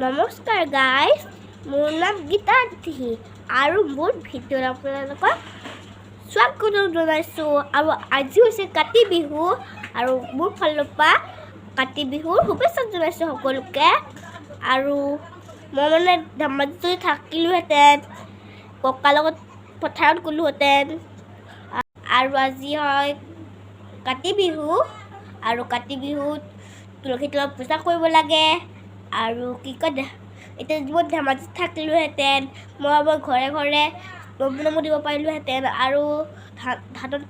নমস্কাৰ গাইজ, মোৰ নাম গীতাৰ্থী আৰু মোৰ ভিডিঅ'ত আপোনালোকক স্বাগত জনাইছোঁ। আৰু আজি হৈছে কাতি বিহু আৰু মোৰ ফালৰ পৰা কাতি বিহুৰ শুভেচ্ছা জনাইছোঁ সকলোকে। আৰু মই মানে ধেমাজি থাকিলোহেঁতেন, ককাৰ লগত পথাৰত গ'লোহেঁতেন। আৰু আজি হয় কাতি বিহু আৰু কাতি বিহুত তুলসী তলত পূজা কৰিব লাগে। আৰু কি কয়, এতিয়া মই ধেমাজিত থাকিলোহেঁতেন, মই ঘৰে ঘৰে নমু দিব পাৰিলোহেঁতেন আৰু ধানত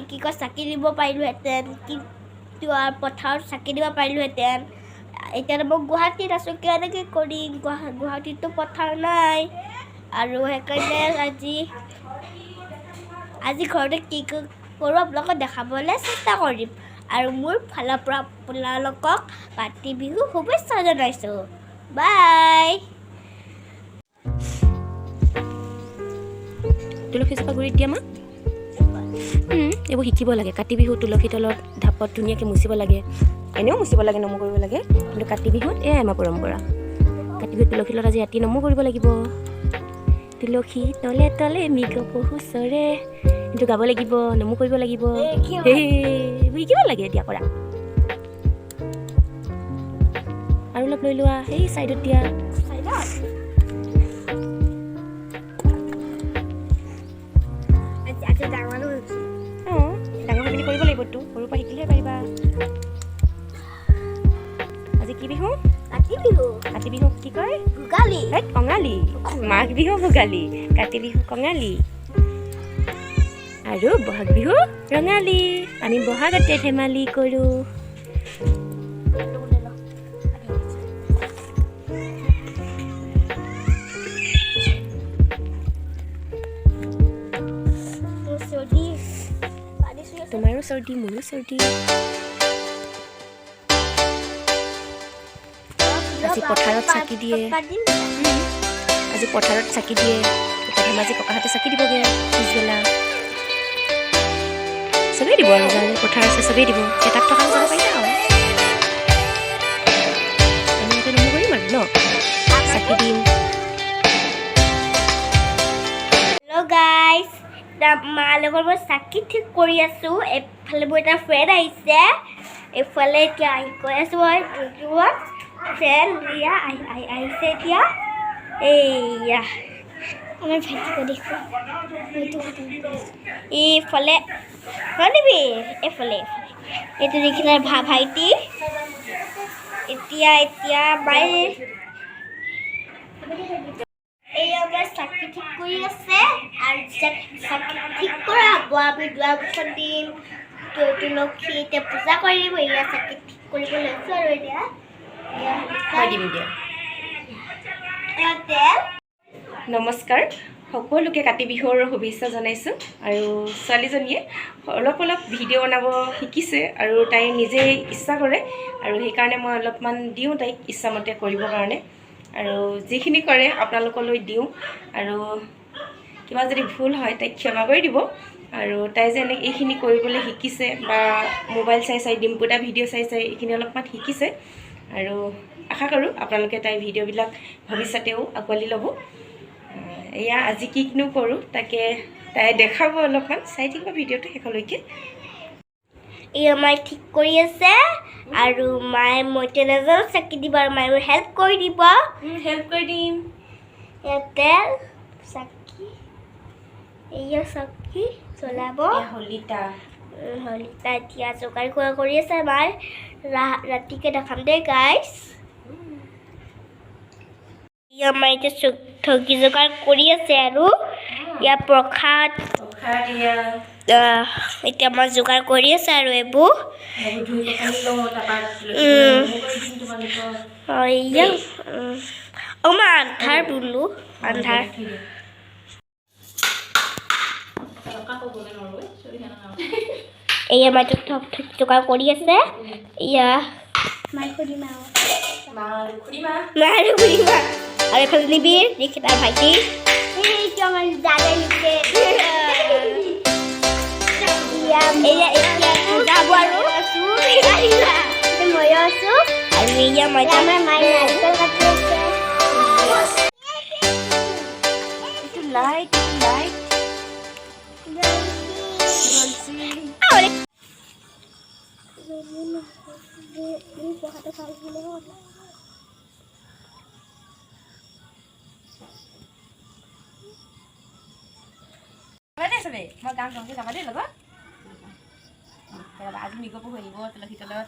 কি কয় চাকি দিব পাৰিলোহেঁতেন, কিন্তু পথাৰত চাকি দিব পাৰিলোহেঁতেন। এতিয়া মই গুৱাহাটীত আছোঁ, কেনেকৈ কৰিম? গুৱাহাটীততো পথাৰ নাই। আৰু সেইকাৰণে আজি ঘৰতে কি কৰোঁ আপোনালোকক দেখাবলৈ চেষ্টা কৰিম। আৰু মোৰ ফালৰ পৰা আপোনালোকক কাতি বিহু শুভেচ্ছা জনাইছোঁ। বাই। তুলসী জোপা গুৰিত দিয়া মা এইবোৰ শিকিব লাগে। কাতি বিহু তুলসী তলত ঢাপত ধুনীয়াকৈ মুচিব লাগে, এনেও মুচিব লাগে, নমো কৰিব লাগে, কিন্তু কাতি বিহুত এয়াই আমাৰ পৰম্পৰা। কাতি বিহুত তুলসী তলত আজি ৰাতি নমো কৰিব লাগিব। তুলসী তলে তলে মৃগ পহু চৰে, সেইটো গাব লাগিব, নমো কৰিব লাগিব। শিকিব লাগে এতিয়া কৰা। আৰু অলপ লৈ লোৱা, সেই চাইডত দিয়া। ডাঙৰ হৈ পিনি কৰিব লাগিবতো, সৰুৰ পৰা শিকিলেহে পাৰিবা। আজি কি বিহু? কাতি বিহু। কাতি বিহু কি কয়? ভোগালী। কঙালী। মাঘ বিহু ভোগালী, কাতি বিহু কঙালী আৰু বহাগ বিহু ৰঙালী। আমি বহাগতে ধেমালি কৰোঁ। তোমাৰো চৰ্দি, মোৰো চৰ্দি। আজি পথাৰত চাকি দিয়ে, আজি পথাৰত চাকি দিয়ে। এতিয়া ধেমাজি ককাহঁতে চাকি দিবগৈ পিছবেলা। চবেই দিব আৰু যাৰ পথাৰ আছে চবেই দিব। তাত থকা যাব পাৰিবা আৰু আমি এতিয়া নমো কৰিম আৰু ন, চাকি দিম। হেল্ল' গাইজ, মাৰ লগত মই চাকি ঠিক কৰি আছোঁ। এইফালে মোৰ এটা ফ্ৰেণ্ড আহিছে, এইফালে এতিয়া কৈ আছোঁ মই ফ্ৰেণ্ড ৰিয়া আহিছে এতিয়া। এইয়া আমাৰ ভাইটিক দেখোঁ, এইফালে নিবি, এইফালে এইটো দেখিলে ভাইটি। এতিয়া মায়ে এয়া আমাৰ চাকি ঠিক কৰি আছে। আৰু চাকি ঠিক কৰা হ'ব, আমি দুৱাৰ মুখত দিম, তুলসী এতিয়া পূজা কৰিম। এয়া চাকি ঠিক কৰিব লৈছোঁ আৰু এতিয়া দিম দিয়া। নমস্কাৰ, সকলোকে কাতি বিহুৰ শুভেচ্ছা জনাইছোঁ। আৰু ছোৱালীজনীয়ে অলপ ভিডিঅ' বনাব শিকিছে আৰু তাই নিজেই ইচ্ছা কৰে, আৰু সেইকাৰণে মই অলপমান দিওঁ তাইক ইচ্ছামতে কৰিবৰ কাৰণে। আৰু যিখিনি কৰে আপোনালোকলৈ দিওঁ, আৰু কিবা যদি ভুল হয় তাইক ক্ষমা কৰি দিব। আৰু তাই যে এইখিনি কৰিবলৈ শিকিছে, বা মোবাইল চাই ডিম্পুদা ভিডিঅ' চাই এইখিনি অলপমান শিকিছে। আৰু আশা কৰোঁ আপোনালোকে তাইৰ ভিডিঅ'বিলাক ভৱিষ্যতেও আঁকোৱালি ল'ব। এয়া আজি কিনো কৰোঁ তাকে তাই দেখাব, অলপমান চাই থাকিব ভিডিঅ'টো শেষলৈকে। এয়া মায়ে ঠিক কৰি আছে, আৰু মায়ে মই তেনেদৰে চাকি দিব, আৰু মায়ে হেল্প কৰি দিব। হেল্প কৰি দিম। ইয়াতে চাকি, এয়া চাকি জ্বলাব। হলিতা এতিয়া যোগাৰ কৰি আছে মায়ে, ৰাতিকে দেখাম দেই গাইজ। এয়া মায়ে এতিয়া ঠগি যোগাৰ কৰি আছে, আৰু ইয়াৰ প্ৰসাদ এতিয়া মই যোগাৰ কৰি আছে। আৰু এইবোৰ মই আন্ধাৰ বোলো, আন্ধাৰ। এয়া মায়ে যোগাৰ কৰি আছে। এয়া আৰু এইফালে নিবি, দেখি তাৰ ভাইটি আমাৰ দাদাই নিছে। যাব আৰু ময়ো আছোঁ, আৰু এয়া মায়ে চবে মই গান গাওঁতে যাবা দেই লগত আজি মৃগ পহু আহিব তুলসী তলত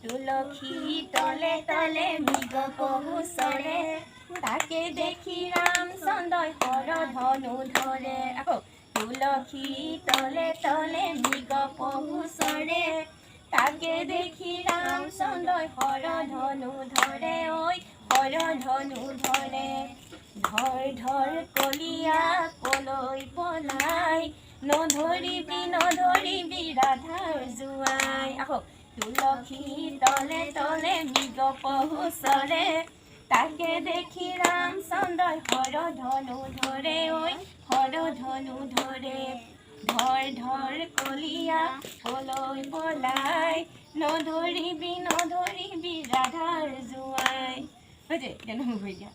তুলসী তলে তলে মৃগ পহু চৰে তাকে দেখি ৰামচন্দ্ৰই হৰধনু ধৰে আকৌ তুলসী তলে তলে মৃগ পহু চৰে তাকে দেখি ৰামচন্দ্ৰই হৰধনু ধৰে ঐ হৰধনু ধৰে ধৰ ধৰ কলিয়া কলৈ পলাই নধৰিবি ৰাধাৰ জোৱাই আকৌ তুলসী তলে তলে মৃগ পহু চৰে তাকে দেখি ৰামচন্দ্ৰই হৰধনু ধৰে ঐ হৰধনু ধৰে ধৰ ধৰ কলিয়া কলৈ পলাই নধৰিবি ৰাধাৰ জোৱাই হৈছে এতিয়া নহ'ব এতিয়া